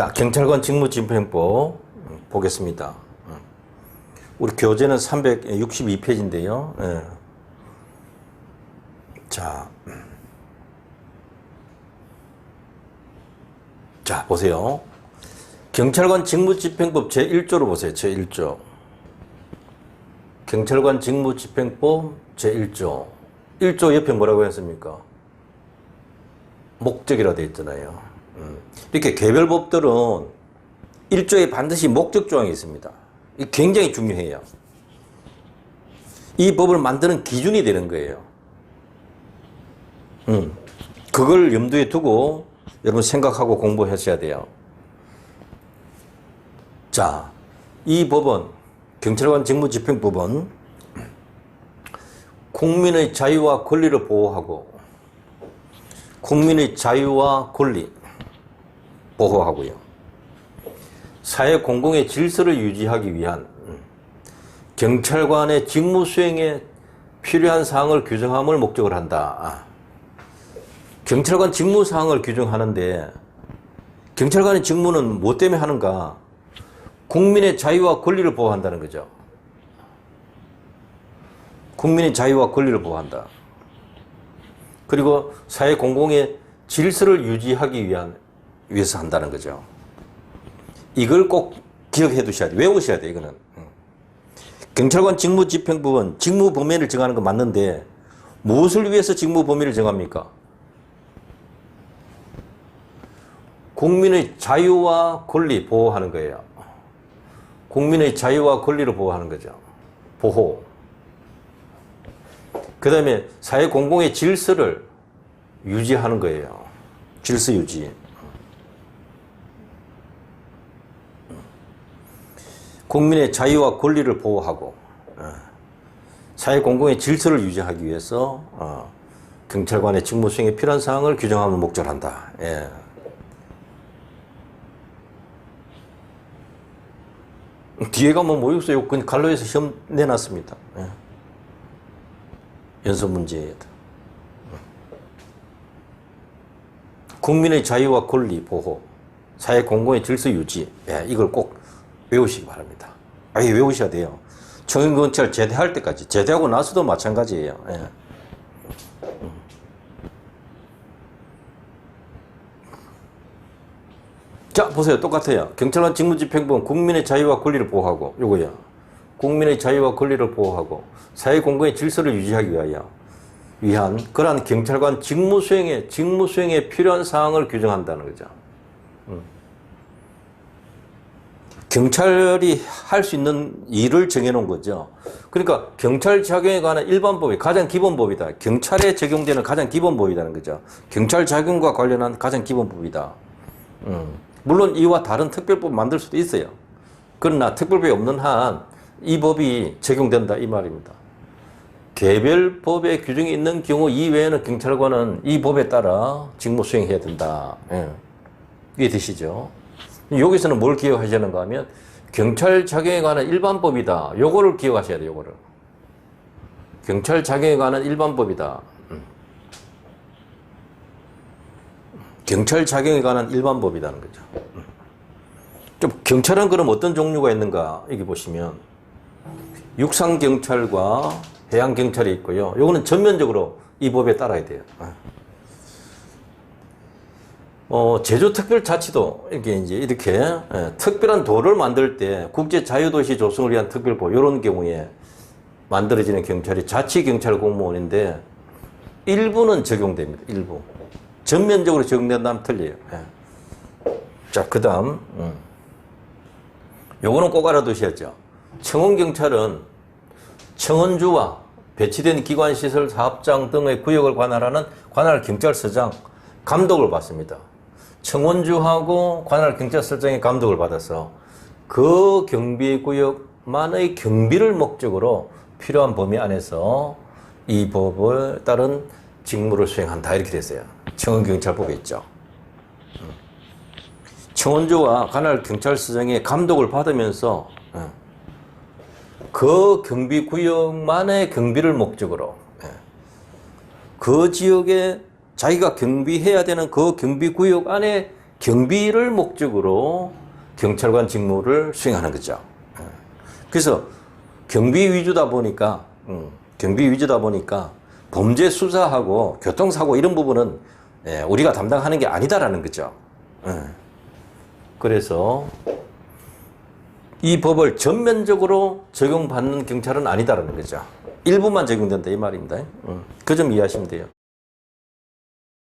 자, 경찰관 직무집행법 보겠습니다. 우리 교재는 362페이지인데요. 예. 자, 보세요. 경찰관 직무집행법 제1조로 보세요. 제1조. 경찰관 직무집행법 제1조. 1조 옆에 뭐라고 했습니까? 목적이라 되어 있잖아요. 이렇게 개별 법들은 1조에 반드시 목적 조항이 있습니다. 이게 굉장히 중요해요. 이 법을 만드는 기준이 되는 거예요. 그걸 염두에 두고 여러분 생각하고 공부하셔야 돼요. 자, 이 법은 경찰관 직무집행법은 국민의 자유와 권리를 보호하고 국민의 자유와 권리 보호하고요. 사회 공공의 질서를 유지하기 위한 경찰관의 직무 수행에 필요한 사항을 규정함을 목적으로 한다. 경찰관 직무 사항을 규정하는데 경찰관의 직무는 뭐 때문에 하는가? 국민의 자유와 권리를 보호한다는 거죠. 국민의 자유와 권리를 보호한다. 그리고 사회 공공의 질서를 유지하기 위해서 한다는 거죠. 이걸 꼭 기억해 두셔야 돼요. 외우셔야 돼요, 이거는. 경찰관 직무집행법은 직무 범위를 정하는 건 맞는데 무엇을 위해서 직무 범위를 정합니까? 국민의 자유와 권리 보호하는 거예요. 국민의 자유와 권리를 보호하는 거죠. 보호. 그 다음에 사회 공공의 질서를 유지하는 거예요. 질서 유지. 국민의 자유와 권리를 보호하고 사회 공공의 질서를 유지하기 위해서 경찰관의 직무 수행에 필요한 사항을 규정하면 목적을 한다. 예. 뒤에 가면 뭐 있어요? 그냥 갈로에서 시험 내놨습니다. 예. 연습 문제에다. 국민의 자유와 권리 보호, 사회 공공의 질서 유지. 예, 이걸 꼭 외우시기 바랍니다. 아예 외우셔야 돼요. 청년경찰 제대할 때까지, 제대하고 나서도 마찬가지예요. 예. 자, 보세요. 똑같아요. 경찰관 직무집행법은 국민의 자유와 권리를 보호하고, 요거야. 국민의 자유와 권리를 보호하고, 사회 공공의 질서를 유지하기 위한 그러한 경찰관 직무 수행에 필요한 사항을 규정한다는 거죠. 경찰이 할 수 있는 일을 정해놓은 거죠. 그러니까 경찰 작용에 관한 일반법이 가장 기본법이다. 경찰에 적용되는 가장 기본법이라는 거죠. 경찰 작용과 관련한 가장 기본법이다. 물론 이와 다른 특별법 만들 수도 있어요. 그러나 특별법이 없는 한 이 법이 적용된다 이 말입니다. 개별 법에 규정이 있는 경우 이외에는 경찰관은 이 법에 따라 직무 수행해야 된다. 예. 이해되시죠? 여기서는 뭘 기억하시는가 하면 경찰 작용에 관한 일반법이다. 요거를 기억하셔야 돼요. 요거를. 경찰 작용에 관한 일반법이다. 경찰 작용에 관한 일반법이라는 거죠. 좀 경찰은 그럼 어떤 종류가 있는가? 여기 보시면 육상경찰과 해양경찰이 있고요. 요거는 전면적으로 이 법에 따라야 돼요. 제주특별자치도 이렇게 특별한 도를 만들 때 국제자유도시 조성을 위한 특별법 이런 경우에 만들어지는 경찰이 자치경찰 공무원인데 일부는 적용됩니다. 일부. 전면적으로 적용된다면 틀려요. 자, 그 다음 요거는 꼭 알아두셔야죠. 청원경찰은 청원주와 배치된 기관시설 사업장 등의 구역을 관할하는 관할경찰서장 감독을 받습니다. 청원주하고 관할경찰서장의 감독을 받아서 그 경비구역만의 경비를 목적으로 필요한 범위 안에서 이 법을 따른 직무를 수행한다 이렇게 됐어요. 청원경찰법에 있죠. 청원주와 관할경찰서장의 감독을 받으면서 그 경비구역만의 경비를 목적으로 그 지역에 자기가 경비해야 되는 그 경비구역 안에 경비를 목적으로 경찰관 직무를 수행하는 거죠. 그래서 경비 위주다 보니까 범죄 수사하고 교통사고 이런 부분은 우리가 담당하는 게 아니다라는 거죠. 그래서 이 법을 전면적으로 적용받는 경찰은 아니다라는 거죠. 일부만 적용된다 이 말입니다. 그 점 이해하시면 돼요.